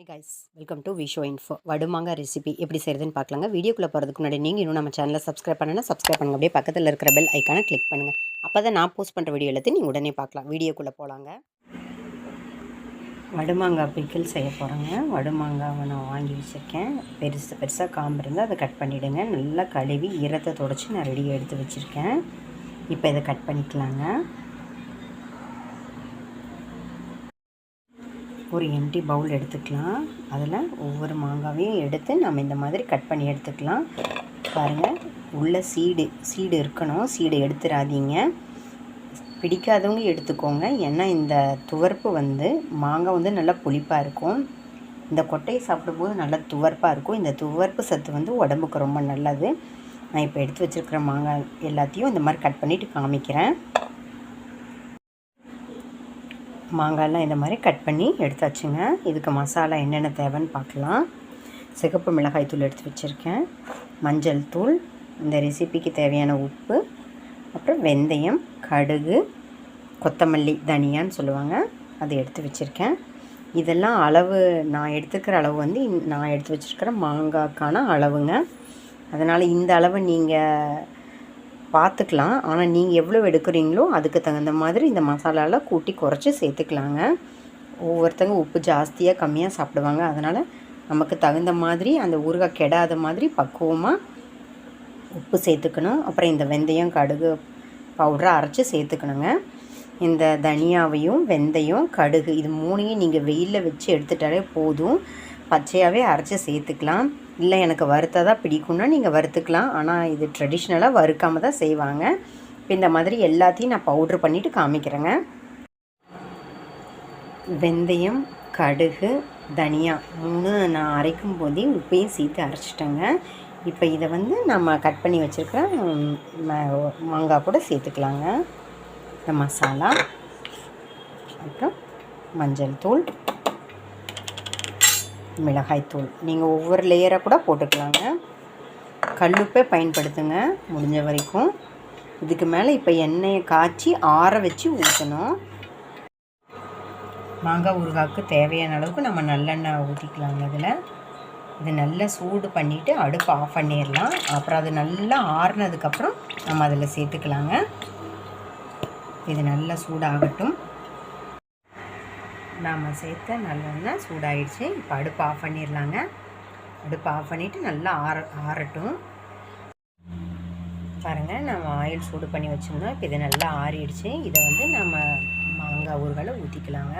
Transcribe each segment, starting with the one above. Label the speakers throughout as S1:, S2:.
S1: High guys, welcome to Visho Info. வடுமாங்காய் recipe எப்படி செய்கிறதுன்னு பார்க்கலாங்க. வீடியோக்குள்ளே போகிறதுக்கு முன்னாடி நீங்கள் இன்னும் நம்ம சேனலை சப்ஸ்கிரைப் பண்ணணும்னா சப்ஸ்கிரைப் பண்ணுங்கள். அப்படியே பக்கத்தில் இருக்கிற பெல் ஐக்கானை கிளிக் பண்ணுங்கள். அப்போ தான் நான் போஸ்ட் பண்ணுற வீடியோ எல்லாத்தையும் நீங்கள் உடனே பார்க்கலாம். வீடியோக்குள்ளே போகலாங்க. வடுமாங்காய் பிக்கிள் செய்ய போகிறேங்க. வடுமாங்காவை நான் வாங்கி வச்சுருக்கேன். பெருசாக காம்பு இருந்தால் அதை கட் பண்ணிவிடுங்க. நல்லா கழுவி ஈரத்தை தொடச்சி நான் ரெடியாக எடுத்து வச்சுருக்கேன். இப்போ இதை கட் பண்ணிக்கலாங்க. ஒரு எம்டி பவுல் எடுத்துக்கலாம். அதில் ஒவ்வொரு மாங்காவையும் எடுத்து நம்ம இந்த மாதிரி கட் பண்ணி எடுத்துக்கலாம். பாருங்கள், உள்ள சீடு இருக்கணும். சீடு எடுத்துடாதீங்க. பிடிக்காதவங்க எடுத்துக்கோங்க. ஏன்னா இந்த துவர்ப்பு மாங்காய் நல்லா புளிப்பாக இருக்கும். இந்த கொட்டையை சாப்பிடும்போது நல்லா துவர்ப்பாக இருக்கும். இந்த துவர்ப்பு சத்து உடம்புக்கு ரொம்ப நல்லது. நான் இப்போ எடுத்து வச்சுருக்கிற மாங்காய் எல்லாத்தையும் இந்த மாதிரி கட் பண்ணிவிட்டு காமிக்கிறேன். மாங்காயெல்லாம் இந்த மாதிரி கட் பண்ணி எடுத்தாச்சுங்க. இதுக்கு மசாலா என்னென்ன தேவைன்னு பார்க்கலாம். சிகப்பு மிளகாய் தூள் எடுத்து வச்சுருக்கேன், மஞ்சள் தூள், இந்த ரெசிபிக்கு தேவையான உப்பு, அப்புறம் வெந்தயம், கடுகு, கொத்தமல்லி, தனியான்னு சொல்லுவாங்க, அதை எடுத்து வச்சுருக்கேன். இதெல்லாம் அளவு நான் எடுத்துக்கிற அளவு நான் எடுத்து வச்சுருக்கிற மாங்காய்க்கான அளவுங்க. அதனால் இந்த அளவு நீங்கள் பார்த்துக்கலாம். ஆனால் நீங்கள் எவ்வளோ எடுக்கிறீங்களோ அதுக்கு தகுந்த மாதிரி இந்த மசாலாலாம் கூட்டி குறைச்சி சேர்த்துக்கலாங்க. ஒவ்வொருத்தங்க உப்பு ஜாஸ்தியாக கம்மியாக சாப்பிடுவாங்க. அதனால் நமக்கு தகுந்த மாதிரி அந்த ஊறுகாய் கெடாத மாதிரி பக்குவமாக உப்பு சேர்த்துக்கணும். அப்புறம் இந்த வெந்தயம், கடுகு பவுடரை அரைச்சி சேர்த்துக்கணுங்க. இந்த தனியாவையும் வெந்தயம், கடுகு இது மூணையும் நீங்கள் வெயிலில் வச்சு எடுத்துட்டாலே போதும். பச்சையாகவே அரைச்சி சேர்த்துக்கலாம். இல்லை எனக்கு வறுத்ததாக பிடிக்கும்னா நீங்கள் வறுத்துக்கலாம். ஆனால் இது ட்ரெடிஷ்னலாக வறுக்காமல் தான் செய்வாங்க. இப்போ இந்த மாதிரி எல்லாத்தையும் நான் பவுட்ரு பண்ணிவிட்டு காமிக்கிறேங்க. வெந்தயம், கடுகு, தனியா 3 நான் அரைக்கும் போதே உப்பையும் சேர்த்து அரைச்சிட்டேங்க. இப்போ இதை நம்ம கட் பண்ணி வச்சுருக்கிற மாங்காய் கூட சேர்த்துக்கலாங்க. இந்த மசாலா, அப்புறம் மஞ்சள் தூள், மிளகாய்த்தூள், நீங்கள் ஒவ்வொரு லேயராக கூட போட்டுக்கலாங்க. கல்லுப்பை பயன்படுத்துங்க முடிஞ்ச வரைக்கும். இதுக்கு மேலே இப்போ எண்ணெயை காய்ச்சி ஆற வச்சு ஊற்றணும். மாங்காய் ஊறுகாய்க்கு தேவையான அளவுக்கு நம்ம நல்லெண்ணெய் ஊற்றிக்கலாங்க. இது நல்லா சூடு பண்ணிவிட்டு அடுப்பு ஆஃப் பண்ணிடலாம். அப்புறம் அது நல்லா ஆறுனதுக்கப்புறம் நம்ம அதில் சேர்த்துக்கலாங்க. இது நல்லா சூடாகட்டும். நாம் சேர்த்த நல்லெண்ணெய் சூடாகிடுச்சு. இப்போ அடுப்பு ஆஃப் பண்ணிடலாங்க. அடுப்பு ஆஃப் பண்ணிவிட்டு நல்லா ஆறட்டும். பாருங்கள், நம்ம ஆயில் சூடு பண்ணி வச்சுருந்தோம். இப்போ இது நல்லா ஆறிடுச்சு. இதை நம்ம மாங்காய் ஊறுகாயில் ஊற்றிக்கலாங்க.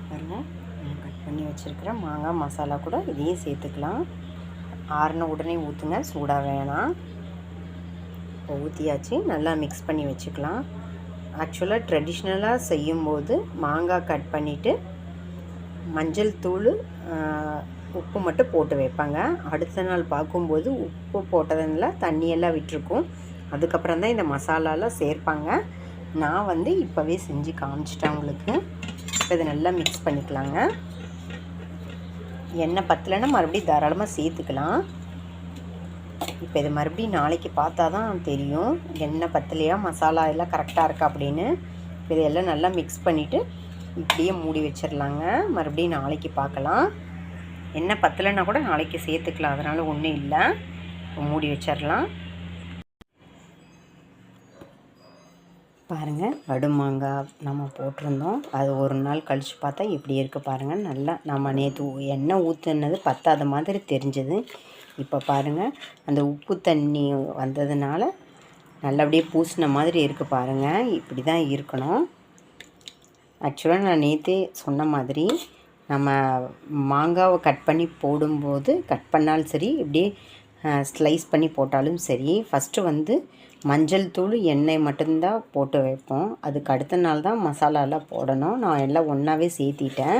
S1: பாருங்கள், கட் பண்ணி வச்சுருக்கிற மாங்காய் மசாலா கூட இதையும் சேர்த்துக்கலாம். ஆறின உடனே ஊற்றுங்க, சூடாக வேணாம். இப்போ ஊற்றியாச்சு. நல்லா மிக்ஸ் பண்ணி வச்சுக்கலாம். ஆக்சுவலாக ட்ரெடிஷ்னலாக செய்யும்போது மாங்காய் கட் பண்ணிவிட்டு மஞ்சள் தூள், உப்பு மட்டும் போட்டு வைப்பாங்க. அடுத்த நாள் பார்க்கும்போது உப்பு போட்டதுனால தண்ணியெல்லாம் விட்டுருக்கும். அதுக்கப்புறம் தான் இந்த மசாலாலாம் சேர்ப்பாங்க. நான் இப்போவே செஞ்சு காமிச்சிட்டேன் உங்களுக்கு. இப்போ இதை நல்லா மிக்ஸ் பண்ணிக்கலாங்க. எண்ணெய் பத்தலைன்னா மறுபடியும் தாராளமாக சேர்த்துக்கலாம். இப்போ இது மறுபடியும் நாளைக்கு பார்த்தா தான் தெரியும் எண்ணெய் பத்தலையா, மசாலா எல்லாம் கரெக்டாக இருக்கா அப்படின்னு. இதையெல்லாம் நல்லா மிக்ஸ் பண்ணிவிட்டு இப்படியே மூடி வச்சிடலாங்க. மறுபடியும் நாளைக்கு பார்க்கலாம். எண்ணெய் பத்தலைன்னா கூட நாளைக்கு சேர்த்துக்கலாம், அதனால் ஒன்றும் இல்லை. மூடி வச்சிடலாம். பாருங்கள், வடுமாங்காய் நம்ம போட்டிருந்தோம். அது ஒரு நாள் கழித்து பார்த்தா இப்படி இருக்குது பாருங்கள். நல்லா நம்ம நேற்று எண்ணெய் ஊற்றுனது பத்தாத மாதிரி தெரிஞ்சது. இப்போ பாருங்கள், அந்த உப்பு தண்ணி வந்ததுனால நல்லபடியே பூசின மாதிரி இருக்குது பாருங்கள். இப்படி தான் இருக்கணும். ஆக்சுவலாக நான் நேற்றே சொன்ன மாதிரி நம்ம மாங்காவை கட் பண்ணி போடும்போது, கட் பண்ணாலும் சரி, இப்படியே ஸ்லைஸ் பண்ணி போட்டாலும் சரி, ஃபஸ்ட்டு மஞ்சள் தூள், எண்ணெய் மட்டும்தான் போட்டு வைப்போம். அதுக்கு அடுத்த நாள் தான் மசாலாலாம் போடணும். நான் எல்லாம் ஒன்றாவே சேர்த்திட்டேன்.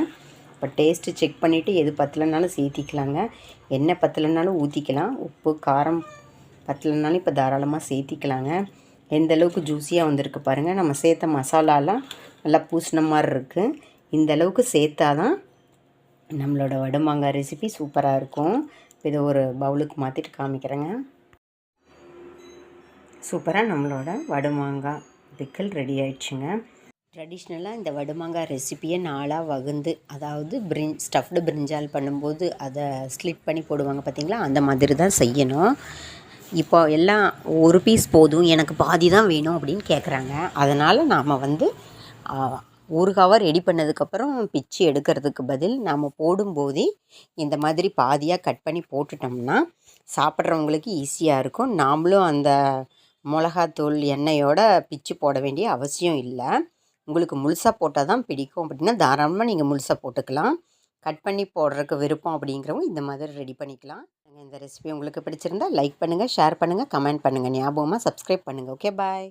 S1: இப்போ டேஸ்ட்டு செக் பண்ணிவிட்டு எது பத்தலைனாலும் சேர்த்திக்கலாங்க. எண்ணெய் பத்தலைனாலும் ஊற்றிக்கலாம். உப்பு காரம் பத்தலைனாலும் இப்போ தாராளமாக சேர்த்திக்கலாங்க. எந்த அளவுக்கு ஜூஸியாக வந்திருக்கு பாருங்கள். நம்ம சேர்த்த மசாலாலாம் நல்லா பூசின மாதிரி இருக்குது. இந்த அளவுக்கு சேர்த்தா தான் நம்மளோட வடுமாங்காய் ரெசிபி சூப்பராக இருக்கும். இதை ஒரு பவுலுக்கு மாற்றிட்டு காமிக்கிறேங்க. சூப்பராக நம்மளோட வடுமாங்காய் பிக்கிள் ரெடி ஆயிடுச்சுங்க. ட்ரெடிஷ்னலாக இந்த வடுமாங்காய் ரெசிப்பியை நாளாக வகுந்து, அதாவது ஸ்டஃப்டு பிரிஞ்சால் பண்ணும்போது அதை ஸ்லிட் பண்ணி போடுவாங்க பார்த்தீங்களா, அந்த மாதிரி தான் செய்யணும். இப்போ எல்லாம் ஒரு பீஸ் போதும், எனக்கு பாதி தான் வேணும் அப்படின்னு கேட்குறாங்க. அதனால் நாம் வந்து ஊறுகாவை ரெடி பண்ணதுக்கப்புறம் பிச்சு எடுக்கிறதுக்கு பதில் நாம் போடும்போதே இந்த மாதிரி பாதியாக கட் பண்ணி போட்டுட்டோம்னா சாப்பிட்றவங்களுக்கு ஈஸியாக இருக்கும். நாமளும் அந்த மிளகாத்தூள் எண்ணெயோட பிச்சு போட வேண்டிய அவசியம் இல்லை. உங்களுக்கு முழுசாக போட்டால் தான் பிடிக்கும் அப்படின்னா தாராளமாக நீங்கள் முழுசாக போட்டுக்கலாம். கட் பண்ணி போடுறதுக்கு விருப்பம் அப்படிங்கிறவங்க இந்த மாதிரி ரெடி பண்ணிக்கலாம். இந்த ரெசிபி உங்களுக்கு பிடிச்சிருந்தால் லைக் பண்ணுங்கள், ஷேர் பண்ணுங்கள், கமெண்ட் பண்ணுங்கள். ஞாபகமாக சப்ஸ்கிரைப் பண்ணுங்கள். ஓகே, பாய்.